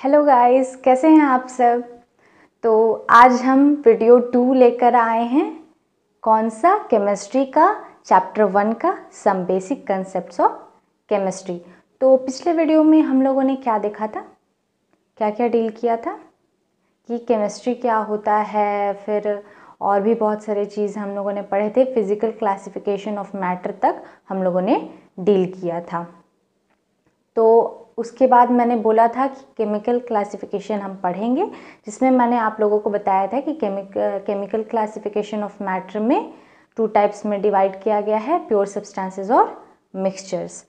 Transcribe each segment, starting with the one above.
Hello guys, कैसे हैं आप सब। तो आज हम वीडियो 2 लेकर आए हैं। कौन सा? केमिस्ट्री का चैप्टर 1 का some basic concepts of chemistry. तो पिछले वीडियो में हम लोगों ने क्या देखा था, क्या क्या डील किया था कि केमिस्ट्री क्या होता है, फिर और भी बहुत सारे चीज़ हम लोगों ने पढ़े थे। फिजिकल क्लासिफिकेशन ऑफ मैटर तक हम लोगों ने डील किया था। तो उसके बाद मैंने बोला था कि केमिकल क्लासिफिकेशन हम पढ़ेंगे, जिसमें मैंने आप लोगों को बताया था कि केमिकल क्लासिफिकेशन ऑफ मैटर में 2 टाइप्स में डिवाइड किया गया है, प्योर सब्सटेंसेस और मिक्सचर्स।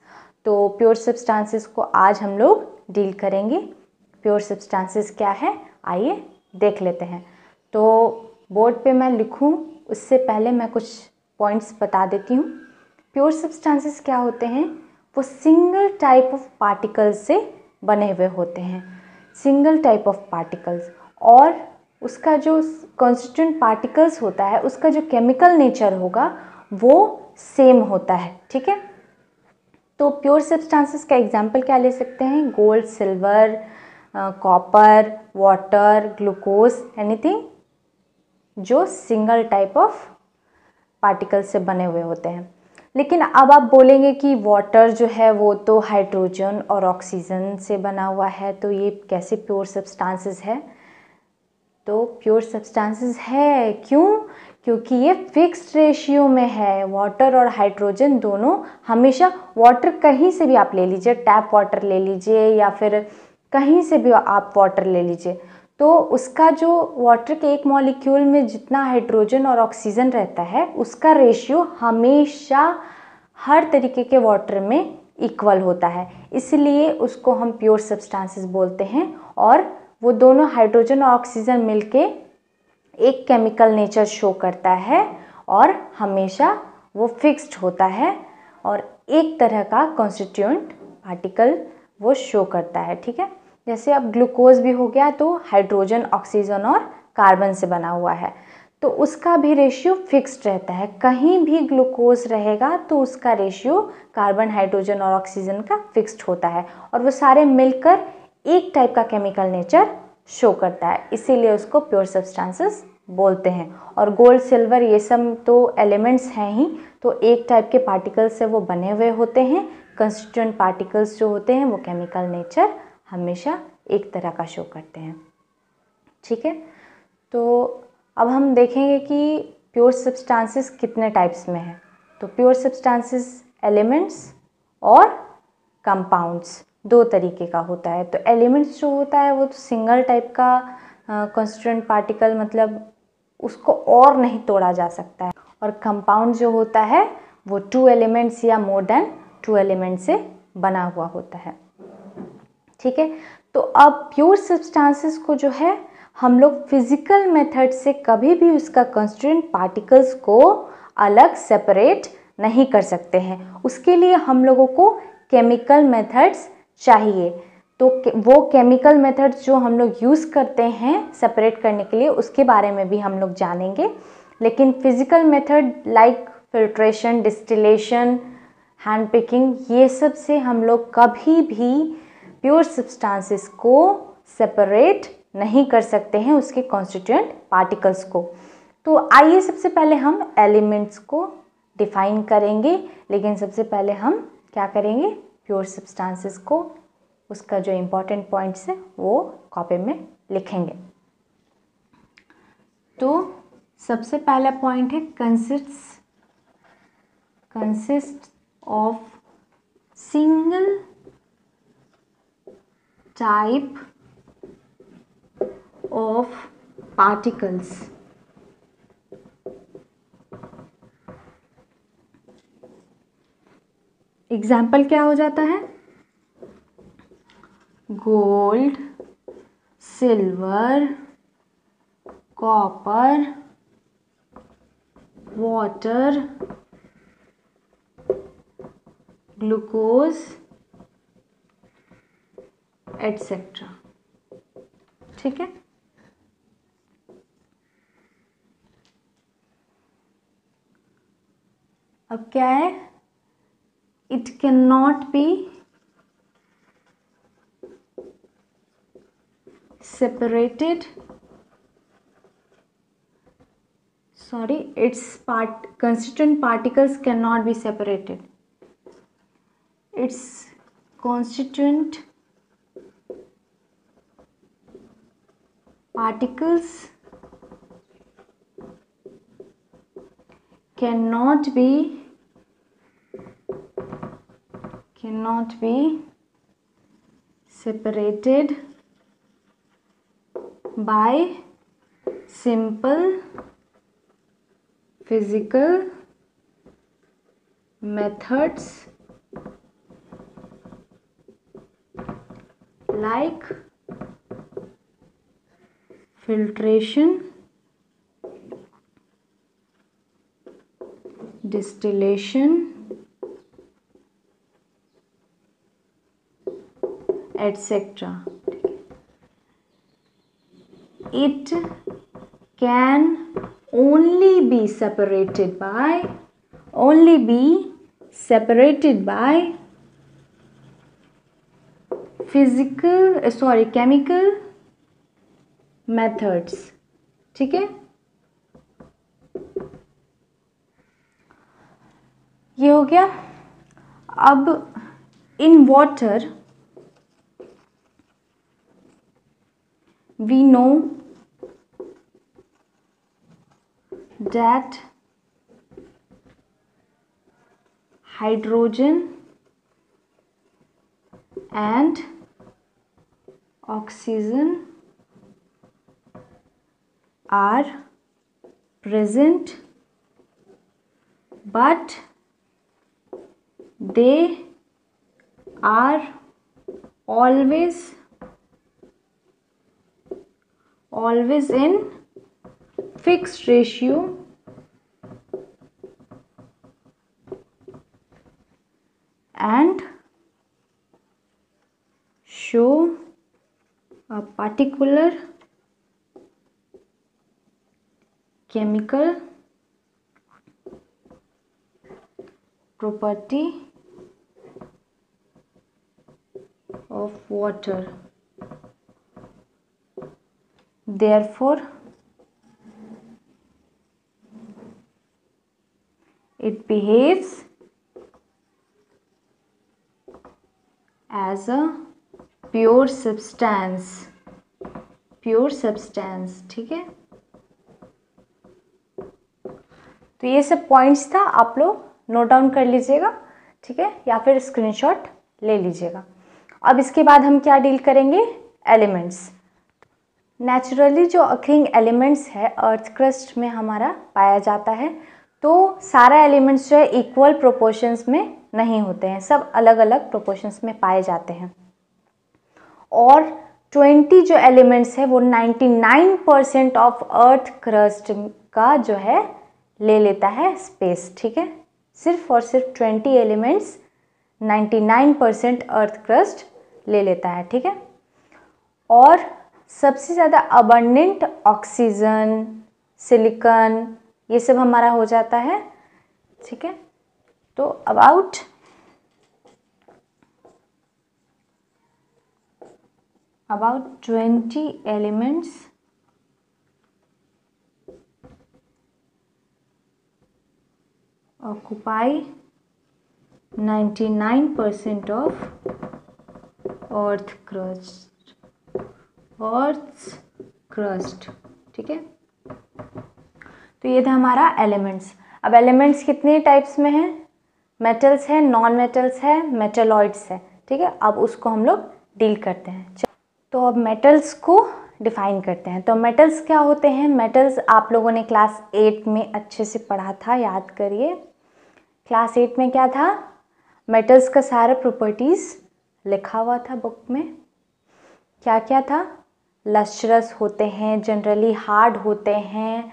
तो प्योर सब्सटेंसेस को आज हम लोग डील करेंगे। प्योर सब्सटेंसेस क्या है, आइए देख लेते हैं। तो बोर्ड पे मैं लिखूं उससे पहले मैं कुछ पॉइंट्स बता देती हूँ। प्योर सब्सटेंसेस क्या होते हैं? वो सिंगल टाइप ऑफ पार्टिकल्स से बने हुए होते हैं, सिंगल टाइप ऑफ पार्टिकल्स, और उसका जो कॉन्स्टिट्यूएंट पार्टिकल्स होता है, उसका जो केमिकल नेचर होगा वो सेम होता है। ठीक है, तो प्योर सब्सटेंसेस का एग्जांपल क्या ले सकते हैं? Gold, silver, copper, water, glucose, anything जो सिंगल टाइप ऑफ पार्टिकल्स से बने हुए होते हैं। लेकिन अब आप बोलेंगे कि वाटर जो है वो तो हाइड्रोजन और ऑक्सीजन से बना हुआ है, तो ये कैसे प्योर सब्सटेंसेस है? तो प्योर सब्सटेंसेस है, क्यों? क्योंकि ये फिक्स्ड रेशियो में है। वाटर और हाइड्रोजन दोनों हमेशा, वाटर कहीं से भी आप ले लीजिए, टैप वाटर ले लीजिए या फिर कहीं से भी आप वाटर ले लीजिए, तो उसका जो वाटर के एक मॉलिक्यूल में जितना हाइड्रोजन और ऑक्सीजन रहता है, उसका रेशियो हमेशा हर तरीके के वाटर में इक्वल होता है। इसलिए उसको हम प्योर सब्सटेंसेस बोलते हैं। और वो दोनों हाइड्रोजन और ऑक्सीजन मिलके एक केमिकल नेचर शो करता है और हमेशा वो फिक्स्ड होता है और एक तरह का कॉन्स्टिट्यूएंट पार्टिकल वो शो करता है। ठीक है, जैसे अब ग्लूकोज भी हो गया, तो हाइड्रोजन, ऑक्सीजन और कार्बन से बना हुआ है, तो उसका भी रेशियो फिक्स्ड रहता है। कहीं भी ग्लूकोज रहेगा तो उसका रेशियो कार्बन, हाइड्रोजन और ऑक्सीजन का फिक्स्ड होता है, और वो सारे मिलकर एक टाइप का केमिकल नेचर शो करता है, इसीलिए उसको प्योर सब्सटेंसेस बोलते हैं। और गोल्ड, सिल्वर ये सब तो एलिमेंट्स हैं ही, तो एक टाइप के पार्टिकल्स से वो बने हुए होते हैं। कंस्टिट्यूएंट पार्टिकल्स जो होते हैं वो केमिकल नेचर हमेशा एक तरह का शो करते हैं। ठीक है, तो अब हम देखेंगे कि प्योर सब्सटेंसेस कितने टाइप्स में है। तो प्योर सब्सटेंसेस एलिमेंट्स और कंपाउंड्स दो तरीके का होता है। तो एलिमेंट्स जो होता है वो तो सिंगल टाइप का कॉन्स्टिट्यूएंट पार्टिकल, मतलब उसको और नहीं तोड़ा जा सकता है। और कंपाउंड जो होता है वो 2 एलिमेंट्स या मोर देन 2 एलिमेंट से बना हुआ होता है। ठीक है, तो अब प्योर सब्सटेंसेस को जो है हम लोग फिजिकल मेथड से कभी भी उसका कॉन्स्टिट्यूएंट पार्टिकल्स को अलग सेपरेट नहीं कर सकते हैं। उसके लिए हम लोगों को केमिकल मेथड्स चाहिए। तो वो केमिकल मेथड्स जो हम लोग यूज़ करते हैं सेपरेट करने के लिए, उसके बारे में भी हम लोग जानेंगे। लेकिन physical method like filtration, distillation, hand picking, ये सब से हम लोग कभी भी प्योर सब्सटेंसेस को सेपरेट नहीं कर सकते हैं उसके कॉन्स्टिट्यूएंट पार्टिकल्स को। तो आइए सबसे पहले हम एलिमेंट्स को डिफाइन करेंगे, लेकिन सबसे पहले हम क्या करेंगे, प्योर सब्सटेंसेस को, उसका जो इम्पोर्टेंट पॉइंट्स है वो कॉपी में लिखेंगे। तो सबसे पहला पॉइंट है consist of single type of particles. Example क्या हो जाता है? Gold, silver, copper, water, glucose etcetera. ठीक है, अब क्या है? It can not be separated, sorry, its constituent particles cannot be separated. Its constituent particles cannot be separated by simple physical methods like filtration, distillation, etc. It can only be separated by chemical methods. ठीक है, ये हो गया. अब in water we know that hydrogen and oxygen are present, but they are always in fixed ratio and show a particular chemical property of water. Therefore, it behaves as a pure substance. ठीक है, तो ये सब points था, आप लोग note down कर लीजिएगा. ठीक है, या फिर स्क्रीनशॉट ले लीजिएगा. अब इसके बाद हम क्या डील करेंगे? एलिमेंट्स. नेचुरली जो अक्रिंग एलिमेंट्स है अर्थ क्रस्ट में हमारा पाया जाता है, तो सारा एलिमेंट्स जो है इक्वल प्रोपोर्शंस में नहीं होते हैं, सब अलग अलग प्रोपोर्शंस में पाए जाते हैं. और 20 जो एलिमेंट्स है वो 99% ऑफ अर्थ क्रस्ट का जो है ले लेता है स्पेस. ठीक है, सिर्फ और सिर्फ 20 एलिमेंट्स 99% अर्थ क्रस्ट ले लेता है. ठीक है, और सबसे ज़्यादा अबंडेंट ऑक्सीजन, सिलिकॉन, ये सब हमारा हो जाता है. ठीक है, तो about about 20 elements occupy 99% of Earth's crust. ठीक है, तो ये था हमारा एलिमेंट्स. अब एलिमेंट्स कितने टाइप्स में हैं? मेटल्स है, नॉन मेटल्स है, मेटलॉइड्स है. ठीक है, अब उसको हम लोग डील करते हैं. तो अब मेटल्स को डिफाइन करते हैं. तो मेटल्स क्या होते हैं? मेटल्स आप लोगों ने क्लास 8 में अच्छे से पढ़ा था, याद करिए. क्लास 8 में क्या था? मेटल्स का सारा प्रॉपर्टीज़ लिखा हुआ था बुक में. क्या क्या था? लस्ट्रस होते हैं, जनरली हार्ड होते हैं,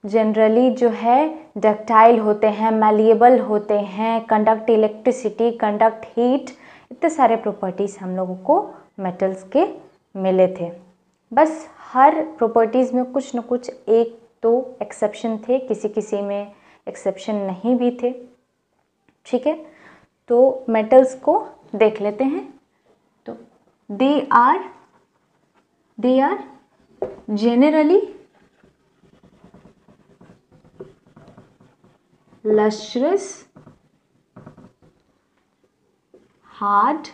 जनरली जो है डक्टाइल होते हैं, मैलिएबल होते हैं, कंडक्ट इलेक्ट्रिसिटी, कंडक्ट हीट, इतने सारे प्रॉपर्टीज़ हम लोगों को मेटल्स के मिले थे. बस हर प्रॉपर्टीज़ में कुछ न कुछ एक दो एक्सेप्शन थे, किसी किसी में एक्सेप्शन नहीं भी थे. ठीक है, तो मेटल्स को देख लेते हैं. तो they are they are generally lustrous, hard,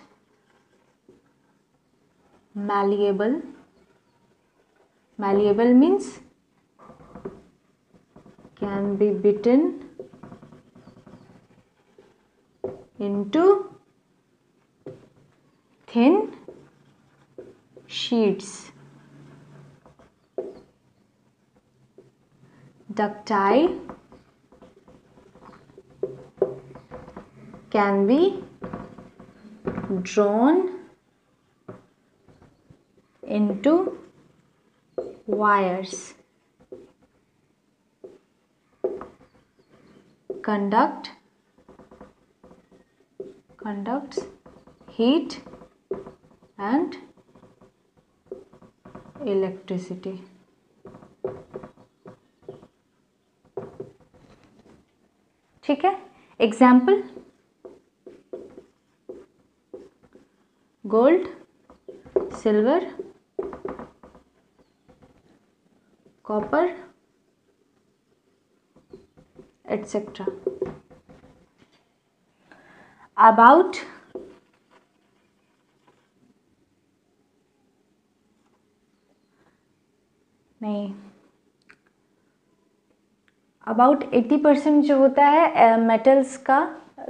malleable. Malleable means can be bitten into thin sheets. Ductile, can be drawn into wires. Conducts heat and electricity. ठीक है, example gold, silver, copper etcetera. About नहीं, about 80% जो होता है metals का,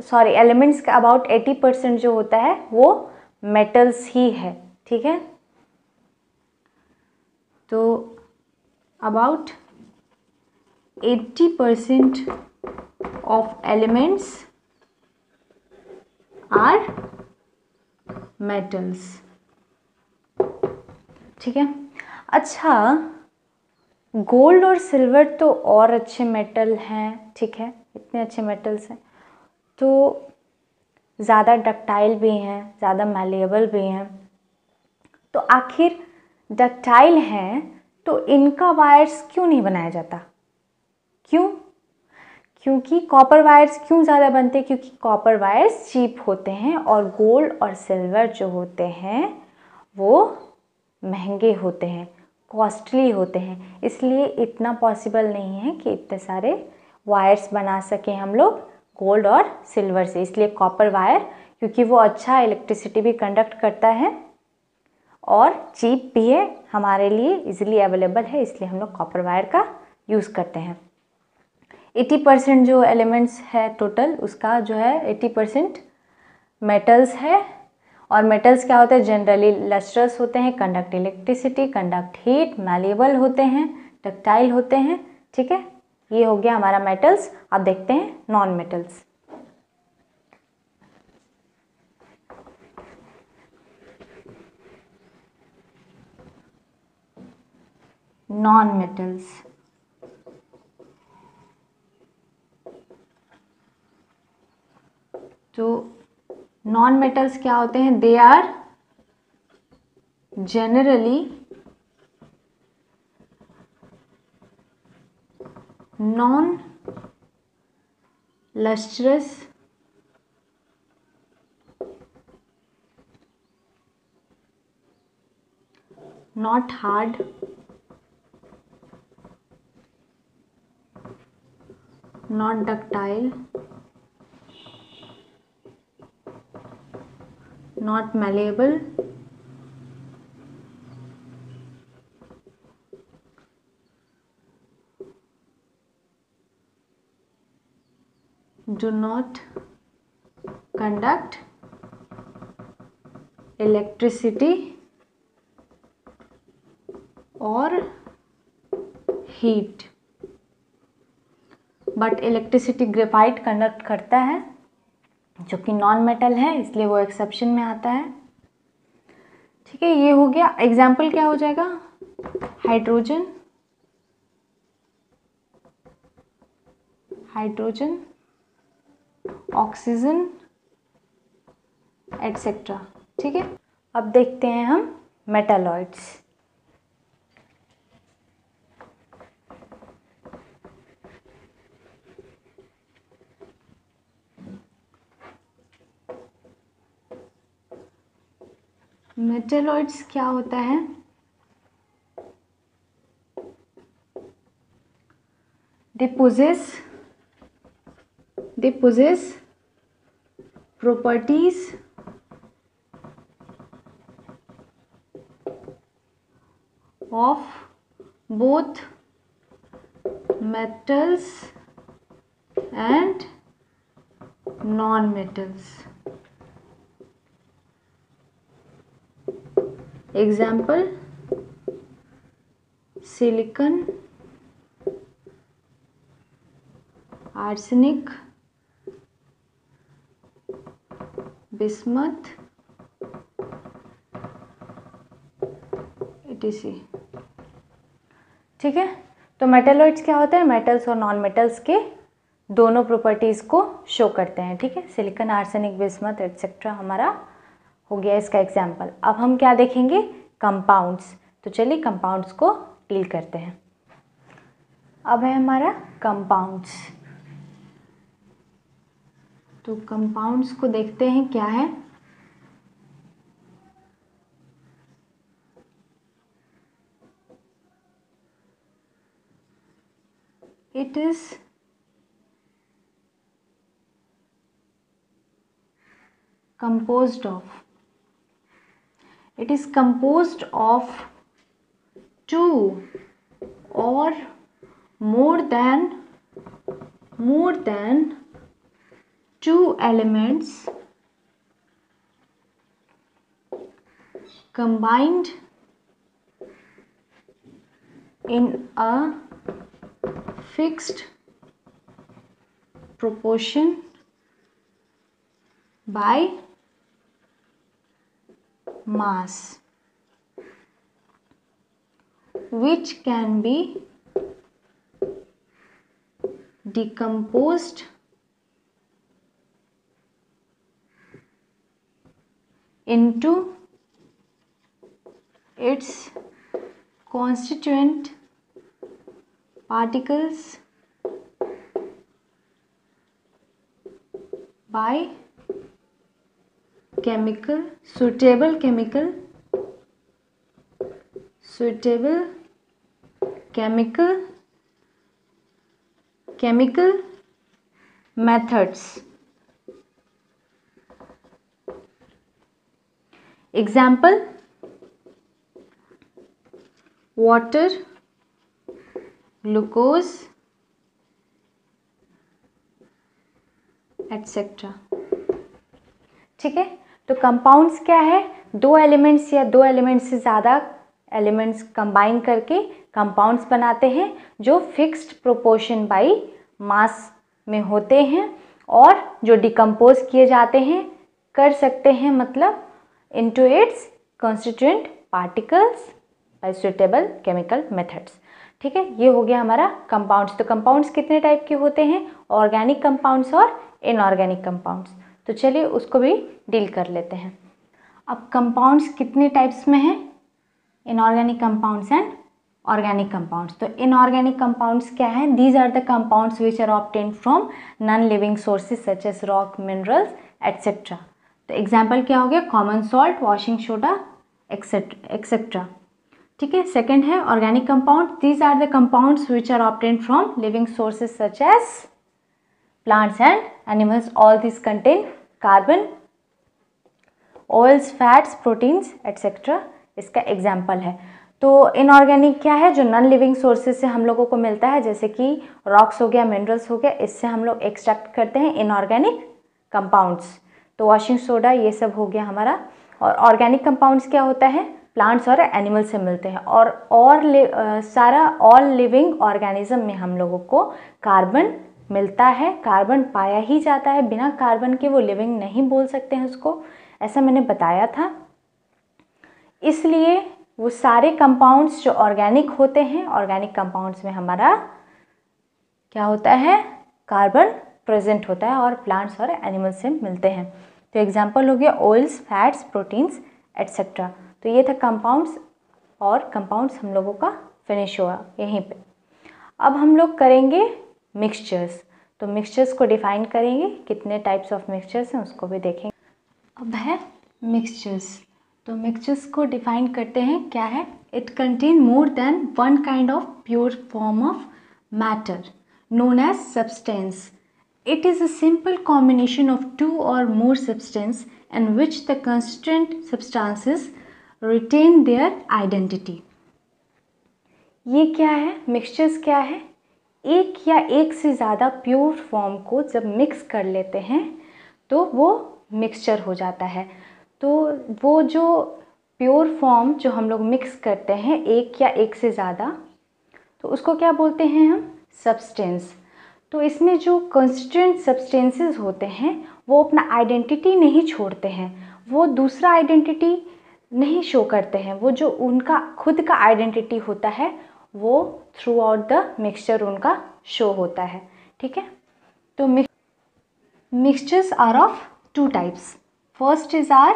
sorry elements का about 80% जो होता है वो मेटल्स ही है. ठीक है, तो about 80% of elements are metals. ठीक है, अच्छा गोल्ड और सिल्वर तो और अच्छे मेटल हैं. ठीक है, इतने अच्छे मेटल्स हैं तो ज़्यादा डक्टाइल भी हैं, ज़्यादा मैलिएबल भी हैं. तो आखिर डक्टाइल हैं तो इनका वायर्स क्यों नहीं बनाया जाता? क्यों? क्योंकि कॉपर वायर्स क्यों ज़्यादा बनते हैं? क्योंकि कॉपर वायर्स चीप होते हैं और गोल्ड और सिल्वर जो होते हैं वो महंगे होते हैं, कॉस्टली होते हैं. इसलिए इतना पॉसिबल नहीं है कि इतने सारे वायर्स बना सकें हम लोग गोल्ड और सिल्वर से. इसलिए कॉपर वायर, क्योंकि वो अच्छा इलेक्ट्रिसिटी भी कंडक्ट करता है और चीप भी है, हमारे लिए इजीली अवेलेबल है, इसलिए हम लोग कॉपर वायर का यूज़ करते हैं. 80% जो एलिमेंट्स है टोटल, उसका जो है 80% मेटल्स है. और मेटल्स क्या होते हैं? जनरली लस्ट्रस होते हैं, conduct electricity, conduct heat, malleable होते हैं, डक्टाइल होते हैं. ठीक है, ये हो गया हमारा मेटल्स. अब देखते हैं नॉन मेटल्स. नॉन मेटल्स, तो नॉन मेटल्स क्या होते हैं? They are generally non-lustrous, not hard, not ductile, not malleable, do not conduct electricity or heat. But electricity graphite conduct करता है, जो कि नॉन मेटल है, इसलिए वो एक्सेप्शन में आता है. ठीक है, ये हो गया. एग्जाम्पल क्या हो जाएगा? Hydrogen, hydrogen, oxygen etcetera. ठीक है, अब देखते हैं हम मेटालॉइड्स. मेटालॉइड्स क्या होता है? they possess properties of both metals and non-metals. Example, silicon, arsenic, bismuth, etc. ठीक है, तो मेटलॉइड्स क्या होते हैं? मेटल्स और नॉन मेटल्स के दोनों प्रॉपर्टीज़ को शो करते हैं। ठीक है, सिलिकॉन, आर्सेनिक, बिस्मथ एटसेट्रा हमारा हो गया इसका एग्जाम्पल। अब हम क्या देखेंगे? कंपाउंड्स। तो चलिए कंपाउंड्स को डील करते हैं। अब है हमारा कंपाउंड्स। तो कंपाउंड्स को देखते हैं क्या है। It is composed of two or more than two elements combined in a fixed proportion by mass, which can be decomposed into its constituent particles by suitable chemical methods. Example, water, glucose etcetera. ठीक है, तो compounds क्या है? दो elements या दो elements से ज़्यादा एलिमेंट्स कंबाइन करके कंपाउंड्स बनाते हैं जो फिक्स्ड प्रोपोर्शन बाई मास में होते हैं और जो डिकम्पोज किए जाते हैं कर सकते हैं, मतलब into its constituent particles bye suitable chemical methods. ठीक है, ये हो गया हमारा कंपाउंड्स। तो कंपाउंड्स कितने टाइप के होते हैं? ऑर्गेनिक कंपाउंड्स और इनऑर्गेनिक कंपाउंड्स। तो चलिए उसको भी डील कर लेते हैं। अब कंपाउंड्स कितने टाइप्स में हैं? Inorganic compounds and organic compounds. तो इनऑर्गेनिक कंपाउंड्स क्या हैं? These are the compounds which are obtained from non living sources such as rock, minerals etcetera. तो एग्जाम्पल क्या हो गया? Common salt, washing soda etcetera. ठीक है, सेकेंड है organic compound. These are the compounds which are obtained from living sources such as plants and animals. All these contain carbon, oils, fats, proteins etc. इसका example है। तो inorganic क्या है? जो non living sources से हम लोगों को मिलता है, जैसे कि रॉक्स हो गया, मिनरल्स हो गया, इससे हम लोग एक्सट्रैक्ट करते हैं इनऑर्गेनिक कंपाउंड्स। तो वॉशिंग सोडा ये सब हो गया हमारा। और ऑर्गेनिक कंपाउंड्स क्या होता है? प्लांट्स और एनिमल से मिलते हैं। और सारा ऑल लिविंग ऑर्गेनिज्म में हम लोगों को कार्बन मिलता है। कार्बन पाया ही जाता है, बिना कार्बन के वो लिविंग नहीं बोल सकते हैं उसको, ऐसा मैंने बताया था। इसलिए वो सारे कंपाउंड्स जो ऑर्गेनिक होते हैं, ऑर्गेनिक कंपाउंड्स में हमारा क्या होता है? कार्बन प्रेजेंट होता है और प्लांट्स और एनिमल से मिलते हैं। तो एग्जांपल हो गया ऑयल्स, फैट्स, प्रोटीन्स एटसेट्रा। तो ये था कंपाउंड्स, और कंपाउंड्स हम लोगों का फिनिश हुआ यहीं पे। अब हम लोग करेंगे मिक्सचर्स। तो मिक्सचर्स को डिफाइन करेंगे, कितने टाइप्स ऑफ मिक्सचर्स हैं उसको भी देखेंगे। अब है मिक्सचर्स। तो मिक्सचर्स को डिफाइन करते हैं, क्या है? It contain more than one kind of pure form of matter known as substance. It is a simple combination of two or more substances in which the constituent substances retain their identity. ये क्या है? Mixtures क्या है? एक या एक से ज़्यादा प्योर फॉर्म को जब मिक्स कर लेते हैं तो वो मिक्सचर हो जाता है। तो वो जो प्योर फॉर्म जो हम लोग मिक्स करते हैं एक या एक से ज़्यादा, तो उसको क्या बोलते हैं हम? सब्सटेंस। तो इसमें जो कंस्टिट्यूएंट सब्सटेंसेस होते हैं वो अपना आइडेंटिटी नहीं छोड़ते हैं, वो दूसरा आइडेंटिटी नहीं शो करते हैं, वो जो उनका खुद का आइडेंटिटी होता है वो थ्रू आउट द मिक्सचर उनका शो होता है। ठीक है, तो mixtures are of two types. First is are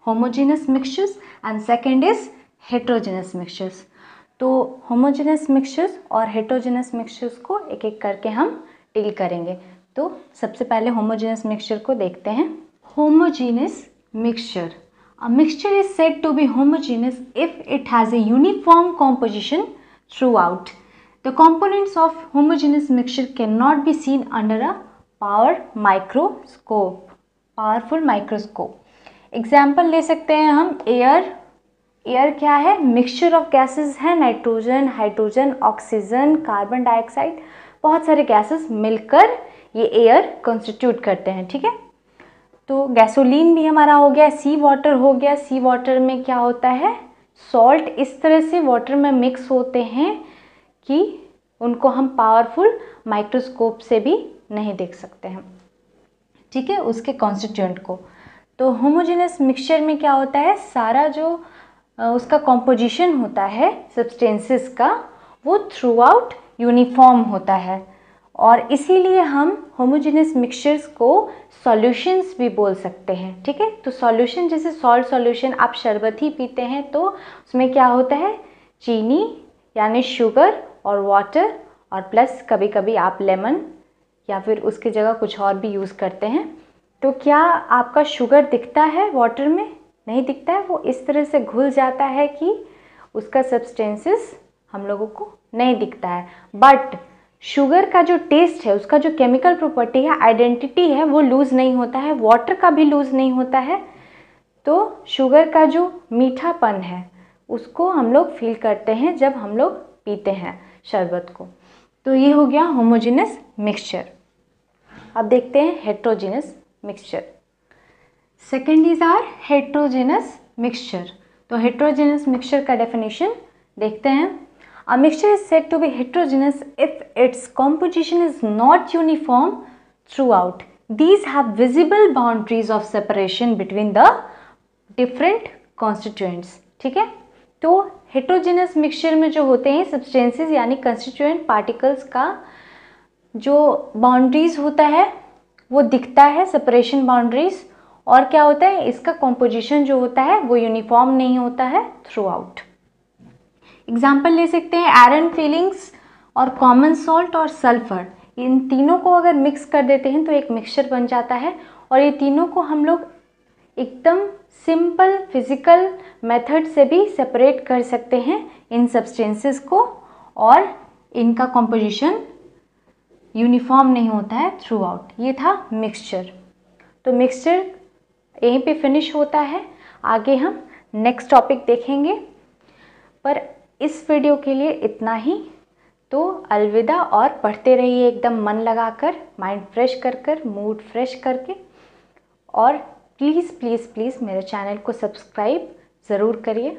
homogeneous mixtures and second is heterogeneous mixtures. तो होमोजेनस मिक्सचर्स और हेट्रोजेनस मिक्सचर्स को एक एक करके हम डील करेंगे। तो सबसे पहले होमोजेनस मिक्सचर को देखते हैं। Homogeneous mixture, a mixture is said to be homogeneous if it has a uniform composition throughout. The components of homogeneous mixture cannot be seen under a powerful microscope. Example ले सकते हैं हम air. Air क्या है? Mixture of gases है, nitrogen, hydrogen, oxygen, carbon dioxide, बहुत सारे gases मिलकर ये एयर कॉन्स्टिट्यूट करते हैं। ठीक है, तो गैसोलीन भी हमारा हो गया, सी वाटर हो गया। सी वाटर में क्या होता है? सॉल्ट इस तरह से वाटर में मिक्स होते हैं कि उनको हम पावरफुल माइक्रोस्कोप से भी नहीं देख सकते हैं। ठीक है, उसके कॉन्स्टिट्यूएंट को। तो होमोजेनस मिक्सचर में क्या होता है? सारा जो उसका कॉम्पोजिशन होता है सब्सटेंसेस का वो थ्रू आउट यूनिफॉर्म होता है, और इसीलिए हम होमोजेनस मिक्सचर्स को सॉल्यूशंस भी बोल सकते हैं। ठीक है, तो सॉल्यूशन जैसे सॉल्ट सॉल्यूशन, आप शरबत ही पीते हैं तो उसमें क्या होता है? चीनी यानी शुगर और वाटर, और प्लस कभी कभी आप लेमन या फिर उसकी जगह कुछ और भी यूज़ करते हैं। तो क्या आपका शुगर दिखता है वाटर में? नहीं दिखता है, वो इस तरह से घुल जाता है कि उसका सब्सटेंसेस हम लोगों को नहीं दिखता है। बट शुगर का जो टेस्ट है, उसका जो केमिकल प्रॉपर्टी है, आइडेंटिटी है, वो लूज़ नहीं होता है, वाटर का भी लूज़ नहीं होता है। तो शुगर का जो मीठापन है उसको हम लोग फील करते हैं जब हम लोग पीते हैं शरबत को। तो ये हो गया होमोजेनस मिक्सचर। अब देखते हैं heterogeneous mixture. Second is are heterogeneous mixture. तो हेट्रोजेनस मिक्सचर का डेफिनेशन देखते हैं। A mixture is said to be heterogeneous if its composition is not uniform throughout. These have visible boundaries of separation between the different constituents. ठीक है, तो heterogeneous mixture में जो होते हैं substances यानी constituent particles का जो boundaries होता है वो दिखता है, separation boundaries, और क्या होता है? इसका composition जो होता है वो uniform नहीं होता है throughout. एग्जाम्पल ले सकते हैं आयरन फिलिंग्स और कॉमन सॉल्ट और सल्फर। इन तीनों को अगर मिक्स कर देते हैं तो एक मिक्सचर बन जाता है, और ये तीनों को हम लोग एकदम सिंपल फिजिकल मेथड से भी सेपरेट कर सकते हैं इन सब्सटेंसेस को, और इनका कॉम्पोजिशन यूनिफॉर्म नहीं होता है थ्रू आउट। ये था मिक्सचर। तो मिक्सचर यहीं पे फिनिश होता है, आगे हम नेक्स्ट टॉपिक देखेंगे। पर इस वीडियो के लिए इतना ही। तो अलविदा, और पढ़ते रहिए एकदम मन लगाकर, माइंड फ्रेश कर मूड फ्रेश करके। और प्लीज़ प्लीज़ प्लीज़ मेरे चैनल को सब्सक्राइब ज़रूर करिए।